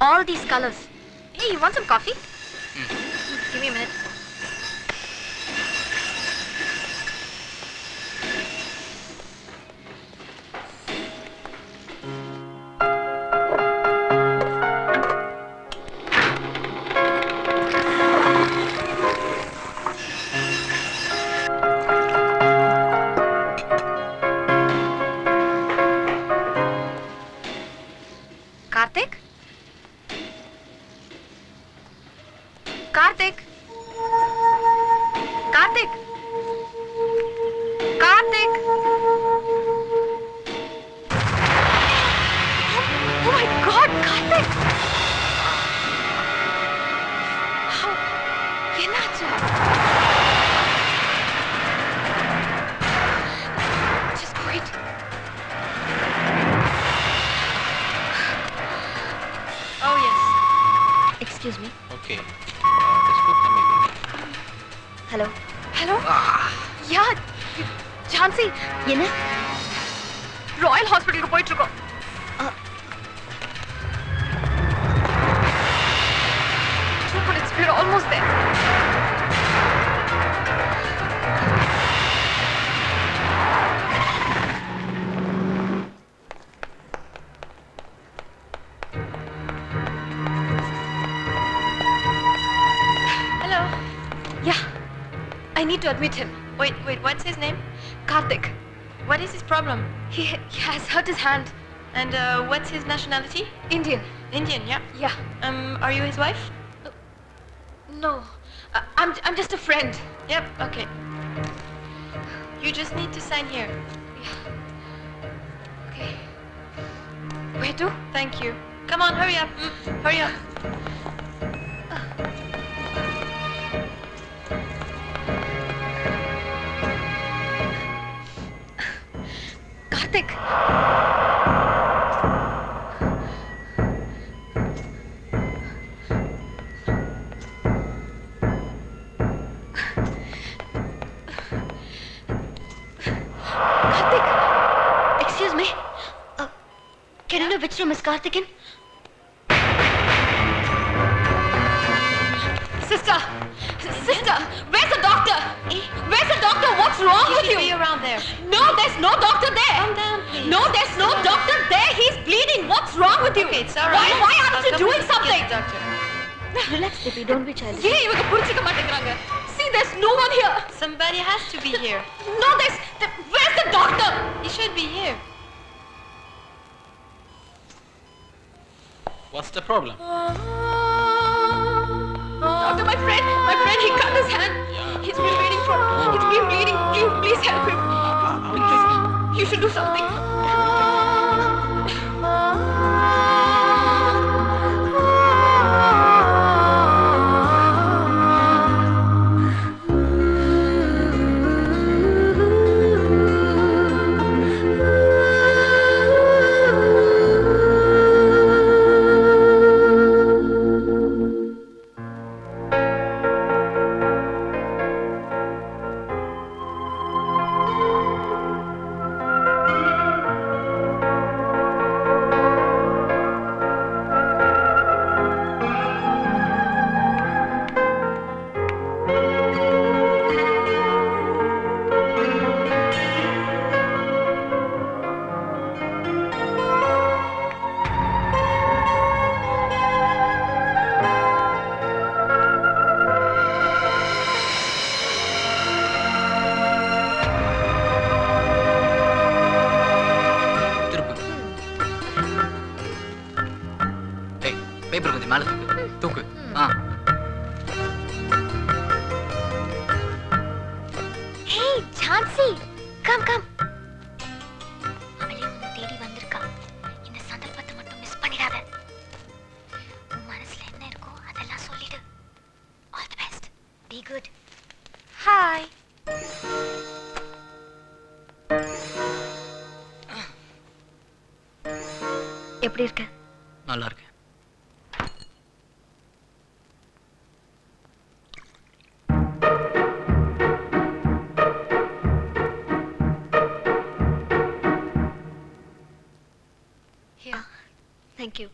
All these colors. Hey, you want some coffee? Give me a minute. Karthik? Karthik? Karthik? Karthik? Oh my God, Karthik! How? என்னாச்சு? Just wait. Oh yes. Excuse me. Okay. Let's go come in. Hello. Hello? Yeah, Jhansi. என்ன? Royal ஹாஸ்பிடலுக்கு போயிட்டு இருக்கோம். Two minutes, we're almost there. Hello. Yeah, I need to admit him. Wait, what's his name? Karthik. What is his problem? He has hurt his hand. And what's his nationality? Indian. Indian, yeah. Yeah. Are you his wife? No, I'm just a friend. Yep, okay. You just need to sign here. Yeah. Okay. Where to? Thank you. Come on, hurry up. Hurry up. Karthik. Karthik. Excuse me. Can you know which room is Karthik in? Sister. Sister, where's the doctor? Where's the doctor? What's wrong He with should you? be around there. No, there's no doctor there. Calm down, please. No, there's no doctor there. He's bleeding. What's wrong with you? Okay, it's all right. Why aren't I'll you come doing and get something? the doctor. Relax, baby. Don't be childish. Yeah, இவங்க புரிஞ்சுக்க மாட்டேங்கறாங்க. See, there's no one here. Somebody has to be here. No, where's the doctor? He should be here. What's the problem? Doctor, my friend, he cut his hand. Yeah. He's been bleeding he's been bleeding. Please help him. Please, you should do something. Paper கொஞ்சம் மேல தூக்கு. Hey, Jhansi, come. அவளே உன்னை தேடி வந்திருக்கா. இந்த சந்தர்ப்பத்தை மட்டும் மிஸ் பண்ணிடாத. உன் மனசுல என்ன இருக்கோ அதெல்லாம் சொல்லிடு. All the best. Be good. Hi. எப்படி இருக்க? நல்லா இருக்கு. Here. Thank you.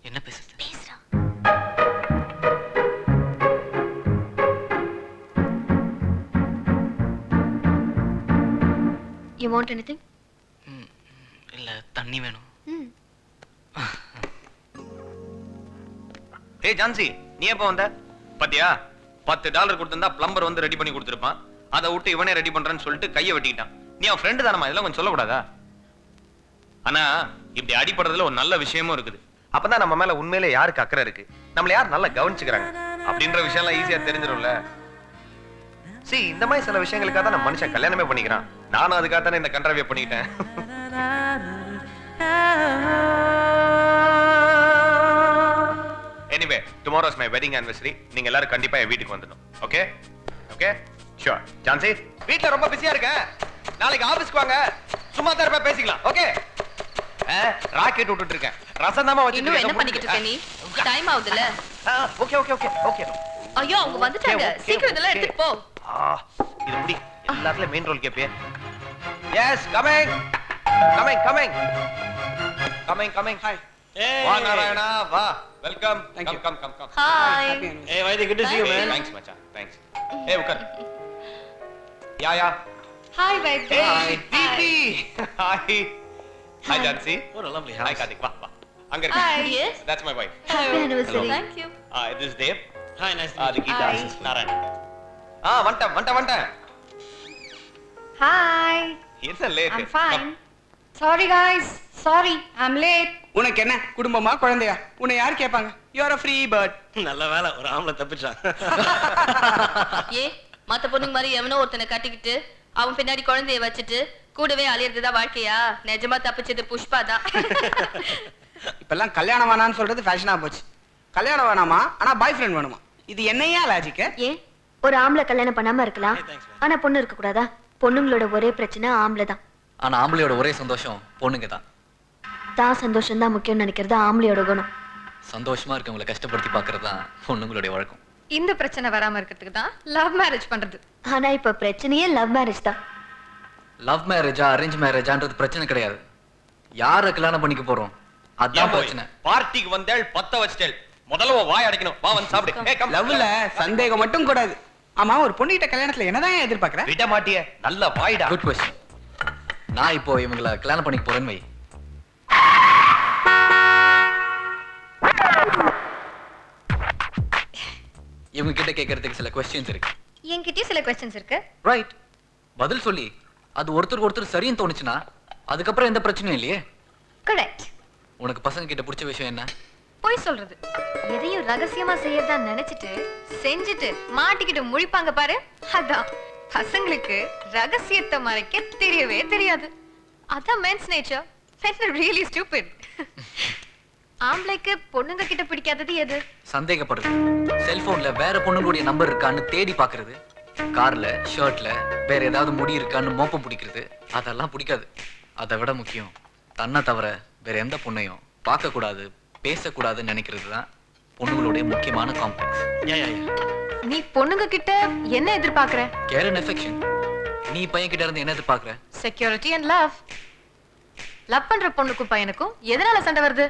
என்ன பேசுறது? பேசுறா. You want anything? இல்ல தண்ணி வேணும். ஏய் ஜான்சி, நீ எப்ப வந்த? பாத்தியா, $10 கொடுத்திருந்தா பிளம்பர் வந்து ரெடி பண்ணி கொடுத்திருப்பான். அதை விட்டு இவனே ரெடி பண்றேன்னு சொல்லிட்டு கையை வெட்டிக்கிட்டான். நீ அவன் ஃப்ரெண்டு தானமா, இதெல்லாம் கொஞ்சம் சொல்லக்கூடாதா? ஆனா இப்படி அடிபடுறதுல ஒரு நல்ல விஷயமும் இருக்குது. அப்பதான் நம்ம மேல உண்மையிலே யாருக்கு அக்கறை இருக்கு, நம்மள யார் நல்லா கவனிச்சுக்கிறாங்க அப்படின்ற விஷயம் எல்லாம் ஈஸியா தெரிஞ்சிடும்ல. சரி, இந்த மாதிரி சில விஷயங்களுக்காக தான் நம்ம மனுஷன் கல்யாணமே பண்ணிக்கிறான். நானும் அதுக்காக தானே இந்த கண்ட்ராவியை பண்ணிக்கிட்டேன். Anyway, tomorrow is my wedding anniversary. நீங்க எல்லாரும் கண்டிப்பா என் வீட்டுக்கு வந்துடணும். Okay okay sure. ஜான்சி, வீட்ல ரொம்ப பிஸியா இருக்கேன், நாளைக்கு ஆபீஸ்க்கு வாங்க, சும்மா தான் இருப்பேன், பேசிக்கலாம். ஓகே. ராக்கெட் விட்டுட்டு இருக்கேன், ரசம் தாமா வச்சிட்டு இன்னும் என்ன பண்ணிக்கிட்டு இருக்க நீ? டைம் ஆகுதுல. Okay okay okay okay. ஐயோ அவங்க வந்துட்டாங்க, சீக்கிரம் இதெல்லாம் எடுத்துட்டு போ. இது முடி, எல்லாத்துலயும் மெயின் ரோல் கேப்பியே. Yes, coming coming coming coming coming. Hi. வா நாராயணா, வா, welcome. Come come come come. Hi. Hey Vaidi, good to see you man. Thanks மச்சான், thanks. Hey உட்கார். யா ஹாய் வைத்தி. Hey தீபி. Hi. Hi Jansi. Oh, lovely Hi house. Karthik, வா வா. அங்க இருக்கு. Hi. Yes. That's my wife. Happy anniversary. Thank you. This is Dev. Hi, nice to The Geeta, Hi. this is Narayan. வந்துட்டேன். Hi, என்ன late? I'm fine. Sorry guys, sorry, I'm late. உனக்கு என்ன குடும்பமா குழந்தையா? உன்னை யார் கேட்பாங்க? You are a free bird. நல்ல வேலை, ஒரு ஆம்பளை தப்பிச்சான். ஏ மத்த பொண்ணுங்க மாதிரி எவனோ ஒருத்தனை கட்டிக்கிட்டு அவன் பின்னாடி குழந்தைய வச்சுட்டு கூடவே அலையறதுதான் வாழ்க்கையா? நிஜமா தப்பிச்சது புஷ்பா தான். இப்பெல்லாம் கல்யாணம் வேணாம்னு சொல்றது ஃபேஷனா போச்சு. கல்யாணம் வேணாமா, ஆனா பாய் ஃப்ரெண்ட் வேணுமா? இது என்னையா லாஜிக்? ஏன் ஒரு ஆம்பளை கல்யாணம் பண்ணாம இருக்கலாம், ஆனா பொண்ணு இருக்க கூடாதா? பொண்ணுங்களோட ஒரே பிரச்சனை ஆம்பளை தான். ஆனா ஆம்பளையோட ஒரே சந்தோஷம் பொண்ணுங்க தான். தான் சந்தோஷம் தான் முக்கியம்னு நினைக்கிறது ஆம்பளையோட குணம். சந்தோஷமா இருக்கவங்களை கஷ்டப்படுத்தி பாக்குறது தான் பொண்ணுங்களுடைய வழக்கம். இந்த பிரச்சனை வராம இருக்கிறதுக்கு தான் லவ் மேரேஜ் பண்றது. ஆனா இப்ப பிரச்சனையே லவ் மேரேஜ் தான். லவ் மேரேஜா அரேஞ்ச் மேரேஜான்றது பிரச்சனை கிடையாது. யாரை கல்யாணம் பண்ணிக்க போறோம் அதான் பிரச்சனை. பார்ட்டிக்கு வந்தேள், பத்த வச்சிட்டேள், முதல்ல வாய் அடைக்கணும். வா வந்து சாப்பிடு. ஏய் கம். லவ்ல சந்தேகம் மட்டும் கூடாது. ஆமா, ஒரு பொண்ணுகிட்ட கல்யாணத்துல என்னதான் எதிர்பார்க்கற? விட மாட்டியே, நல்ல வாய்டா. Good question. நான் இப்போ இவங்களை கல்யாணம் பண்ணிக்க போறேன்னு வை. இவங்க கிட்ட கேட்கறதுக்கு சில क्वेश्चंस இருக்கு. என்கிட்டயும் சில क्वेश्चंस இருக்கு. ரைட். பதில் சொல்லி அது ஒருத்தருக்கு ஒருத்தர் சரின்னு தோணுச்சுனா அதுக்கப்புறம் எந்த பிரச்சனையும் இல்லையே. கரெக்ட். உனக்கு பசங்க கிட்ட பிடிச்ச விஷயம் என்ன? போய் சொல்றது. எதையும் ரகசியமா செய்யறதா நினைச்சிட்டு செஞ்சுட்டு மாட்டிக்கிட்டு முழிப்பாங்க பாரு, அதான் பசங்களுக்கு ரகசியத்தை மறைக்க தெரியவே தெரியாது. அதான் men's nature. Men are really stupid. ஆம்பளைக்கு பொண்ணுங்க கிட்ட பிடிக்காதது எது? சந்தேகப்படுறது, செல்போன்ல வேற பொண்ணுங்களுடைய நம்பர் இருக்கான்னு தேடி பாக்குறது, கார்ல ஷர்ட்ல வேற ஏதாவது முடி இருக்கான்னு மோப்பம் பிடிக்கிறது, அதெல்லாம் பிடிக்காது. அதை விட முக்கியம், தன்னை தவிர வேற எந்த பொண்ணையும் பார்க்க கூடாது, பேசக்கூடாதுன்னு நினைக்கிறது தான் பொண்ணுங்களுடைய முக்கியமான காம்ப்ளெக்ஸ். நீ பொண்ணுங்க கிட்ட என்ன எதிர்பார்க்கற? Care and affection. நீ பையன் கிட்ட இருந்து என்ன எதிர்பார்க்கற? Security and love. லவ் பண்ற பொண்ணுக்கும் பையனுக்கும் எதனால சண்டை வருது?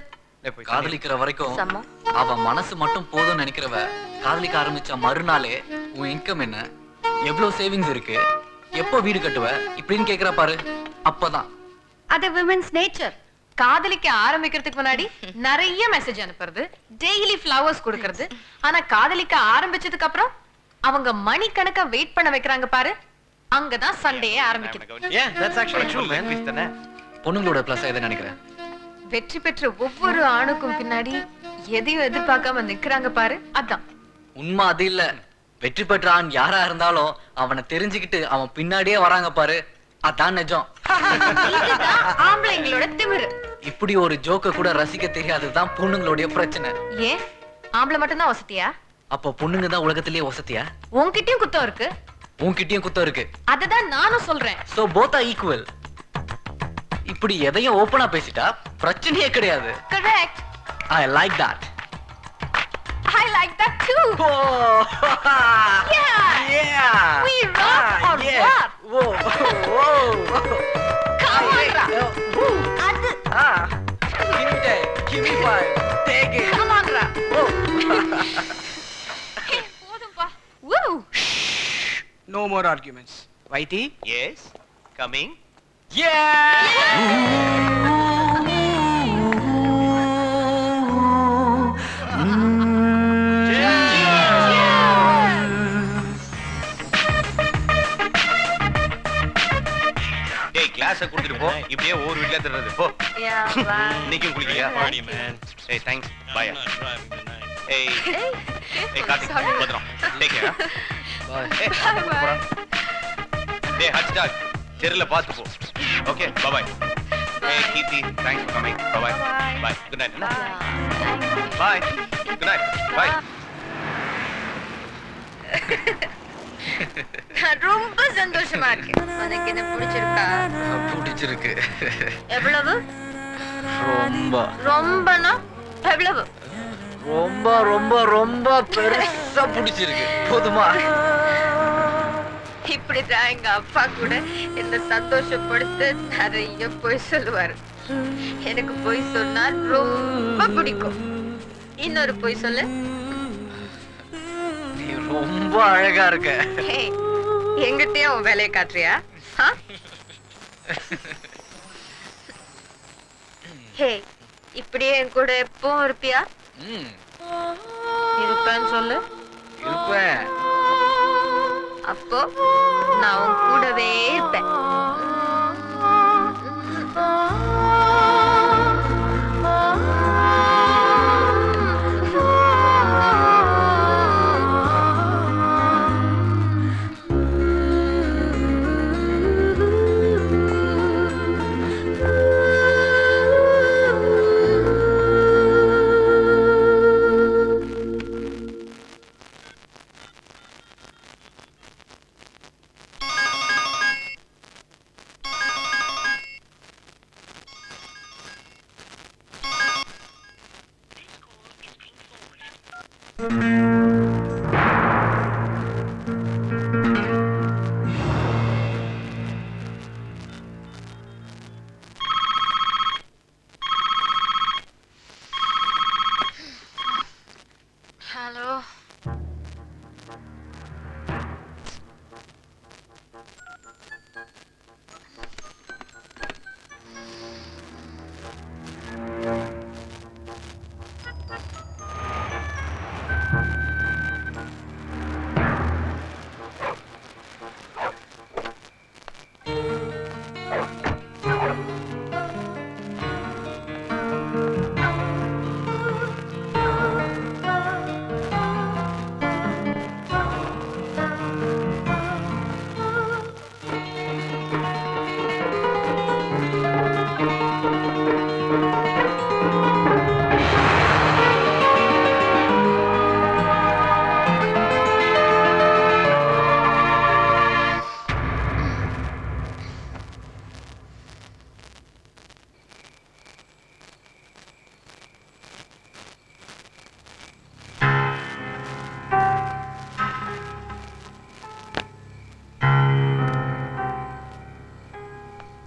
காதலிக்கிற வரைக்கும் சம்மம். அவ மனசு மட்டும் போதும்னு நினைக்கிறவ காதலிக்க ஆரம்பிச்ச மறுநாளே உன் இன்கம் என்ன, எவ்வளவு சேவிங்ஸ் இருக்கு, எப்போ வீடு கட்டுவ இப்படின்னு கேக்குறா பாரு, அப்பதான். அது விமென்ஸ் நேச்சர். காதலிக்க ஆரம்பிக்கிறதுக்கு முன்னாடி நிறைய மெசேஜ் அனுப்புறது, டெய்லி ஃப்ளவர்ஸ் கொடுக்கறது. ஆனா காதலிக்க ஆரம்பிச்சதுக்கு அப்புறம் அவங்க மணிக்கணக்கா வெயிட் பண்ண வைக்கிறாங்க பாரு, அங்கதான் சண்டையே ஆரம்பிக்குது. Yeah, that's actually true man. பொண்ணுங்களோட பிளஸ் எதை நினைக்கிறேன்? வெற்றி பெற்ற ஒவ்வொரு ஆணுக்கும் பின்னாடி எதையும் எதிர்பார்க்காம நிக்கிறாங்க பாரு, அதான் உண்மை. அது இல்ல, வெற்றி பெற்ற ஆண் யாரா இருந்தாலும் அவனை தெரிஞ்சுக்கிட்டு அவன் பின்னாடியே வராங்க பாரு, அதான் நிஜம். இதுதான் ஆம்பளைங்களோட திமிரு. இப்படி ஒரு ஜோக்க கூட ரசிக்க தெரியாததுதான் பொண்ணுங்களுடைய பிரச்சனை. ஏன் ஆம்பளை மட்டும்தான் வசதியா? அப்போ பொண்ணுங்க தான் உலகத்திலேயே வசதியா? உன்கிட்டயும் குத்தம் இருக்கு, உன்கிட்டயும் குத்தம் இருக்கு. அததான் நானும் சொல்றேன். So both are equal. இப்படி எதையும் ஓபனா பேசிட்டா பிரச்சனையே கிடையாது. Correct. I like that. I like that too. Oh. Yeah. Yeah. We rock or Yeah. what? Whoa. Whoa. Come on, Ra. Woo. அது Ah. Give me 10. Give me 5. Take it. Come on, Ra. Oh. போதும்பா. Woo. No more arguments. Vaiti? Yes coming. டேய் கிளாஸை கொடுத்துட்டு போ. இப்படியே ஒவ்வொரு வீட்ல தர்றது போ. Yeah, bye. இன்னைக்கும் குளிக்கலையா? Party, man. ஏய் thanks bye. I'm not driving tonight. ஏய் ஏய் கார்த்திக் பத்ரம். Take care. பாய். ஏய் டேய் ஹட்ச்டாக் தெருல பாத்து போ. Okay bye bye. ஏய் Keerthi thanks for coming. Bye bye. Bye good night. Bye good night. Bye. நான் ரொம்ப சந்தோஷமா இருக்கேன். உனக்கு என்ன பிடிச்சிருக்கா? பிடிச்சிருக்கு. எவ்வளவு? ரொம்ப ரொம்பனா எவ்வளவு? ரொம்ப ரொம்ப ரொம்ப பெருசா பிடிச்சிருக்கு. போதுமா? இப்படிதான் எங்க அப்பா கூட என்ன சந்தோஷப்படுத்த நிறைய பொய் சொல்லுவாரு. எனக்கு பொய் சொன்னா ரொம்ப பிடிக்கும். இன்னொரு பொய் சொல்லு. நீ ரொம்ப அழகா இருக்க. Hey, எங்கிட்டயே உன் வேலையை காட்டுறியா? ஹே, இப்படியே என் கூட எப்பவும் இருப்பியா? ம், இருப்பேன்னு சொல்லு. இருப்பேன். அப்போ நான் உன் கூடவே இருப்பேன். ஹலோ.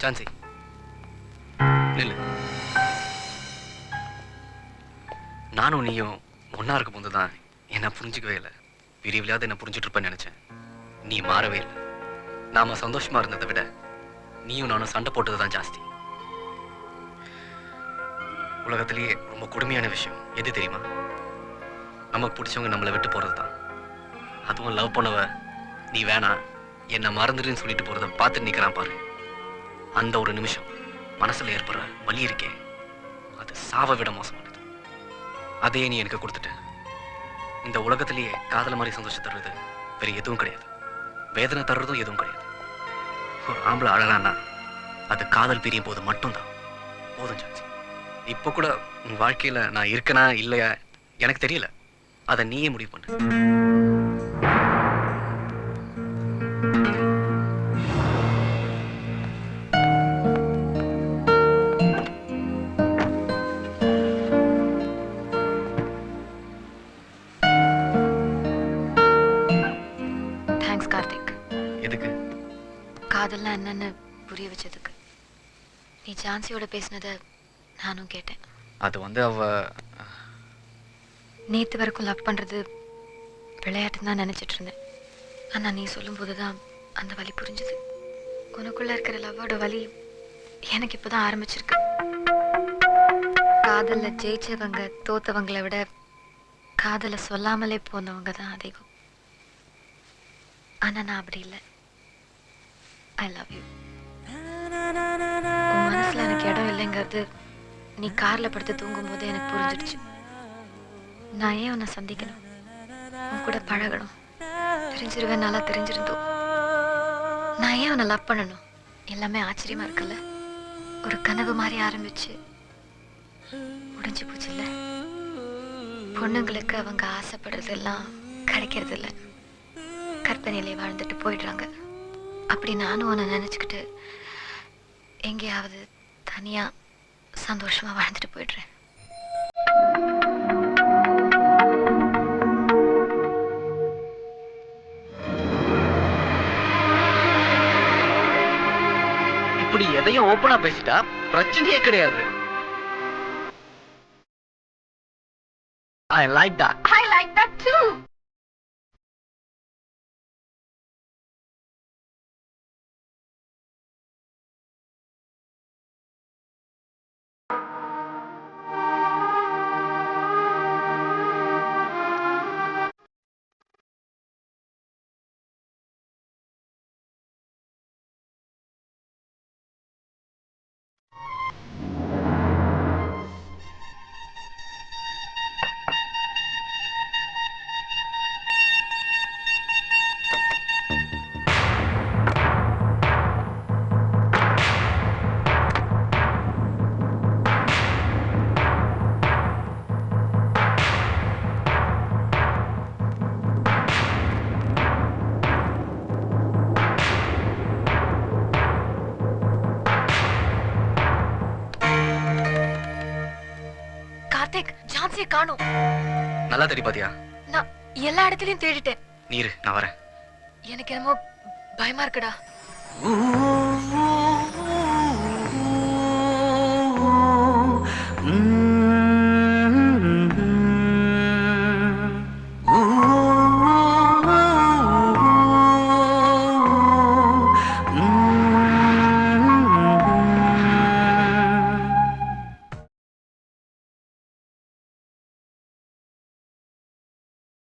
சான்சி நில்லு. நானும் நீயும் ஒன்னா இருக்கும் போது தான் என்ன புரிஞ்சுக்கவே இல்லை. விரிவில்லாத என்ன புரிஞ்சுட்டு இருப்பேன்னு நினைச்சேன். நீ மாறவே இல்லை. நாம சந்தோஷமா இருந்ததை விட நீயும் நானும் சண்டை போட்டது தான் ஜாஸ்தி. உலகத்திலேயே ரொம்ப கொடுமையான விஷயம் எது தெரியுமா? நமக்கு பிடிச்சவங்க நம்மளை விட்டு போறது தான். அதுவும் லவ் பண்ணவ நீ வேணா என்ன மறந்துடுன்னு சொல்லிட்டு போறத பார்த்துட்டு நிக்கிறான் பாரு. அந்த ஒரு நிமிஷம் மனசுல ஏற்படுற வலி இருக்கே, அது சாவை விட மோசமானது. அதையே நீ எனக்கு கொடுத்துட்ட. இந்த உலகத்திலேயே காதல மாதிரி சந்தோஷம் தர்றது வேற எதுவும் கிடையாது. வேதனை தர்றதும் எதுவும் கிடையாது. ஒரு ஆம்பளை அழகானா அது காதல் பிரியும் போது மட்டும்தான். போதும் சான்சி. இப்போ கூட உன் வாழ்க்கையில நான் இருக்கனா இல்லையா எனக்கு தெரியல. அதை நீயே முடிவு பண்ணு. தேங்க்ஸ் கார்த்திக். எதுக்கு? காதல்னா என்னன்னு புரிய வச்சதுக்கு. நீ ஜான்சியோட பேசினதை நானும் கேட்டேன். அது அவ நேத்து வரைக்கும் லவ் பண்றது விளையாட்டுன்னு தான் நினைச்சிட்டு இருந்தேன். ஆனா நீ சொல்லும் போதுதான் அந்த வலி புரிஞ்சுது. உனக்குள்ள இருக்கிற லவ்வோட வலி எனக்கு இப்பதான் ஆரம்பிச்சிருக்கு. காதல்ல ஜெயிச்சவங்க தோத்தவங்களை விட காதல சொல்லாமலே போனவங்க தான் அதிகம். ஆனா நான் அப்படி இல்லை. I love you. உன் மனசுல எனக்கு இடம் இல்லைங்கிறது நீ கார்ல படுத்து தூங்கும் போது எனக்கு புரிஞ்சிடுச்சு. நான் ஏன் உன்னை சந்திக்கணும், உன் கூட பழகணும், தெரிஞ்சிருவேன் நல்லா தெரிஞ்சிருந்தோம். நான் ஏன் உன்னை லவ் பண்ணணும், எல்லாமே ஆச்சரியமா இருக்குல்ல. ஒரு கனவு மாதிரி ஆரம்பிச்சு முடிஞ்சு போச்சு இல்ல. பொண்ணுங்களுக்கு அவங்க ஆசைப்படுறதெல்லாம் கிடைக்கிறது இல்லை, கற்பனையிலே வாழ்ந்துட்டு போயிடுறாங்க. அப்படி நானும் உன்னை நினைச்சுக்கிட்டு எங்கேயாவது தனியா சந்தோஷமா வாழ்ந்துட்டு போயிடுறேன். இப்படி எதையும் ஓப்பனா பேசிட்டா பிரச்சனையே கிடையாது. I like that. I like that too. Karthik, ஜான்சியை காணோம். நல்லா தேடி பாத்தியா? நான் எல்லா இடத்துலயும் தேடிட்டேன். நீரு, நான் வரேன். எனக்கு என்னமோ பயமா இருக்குடா. ஊ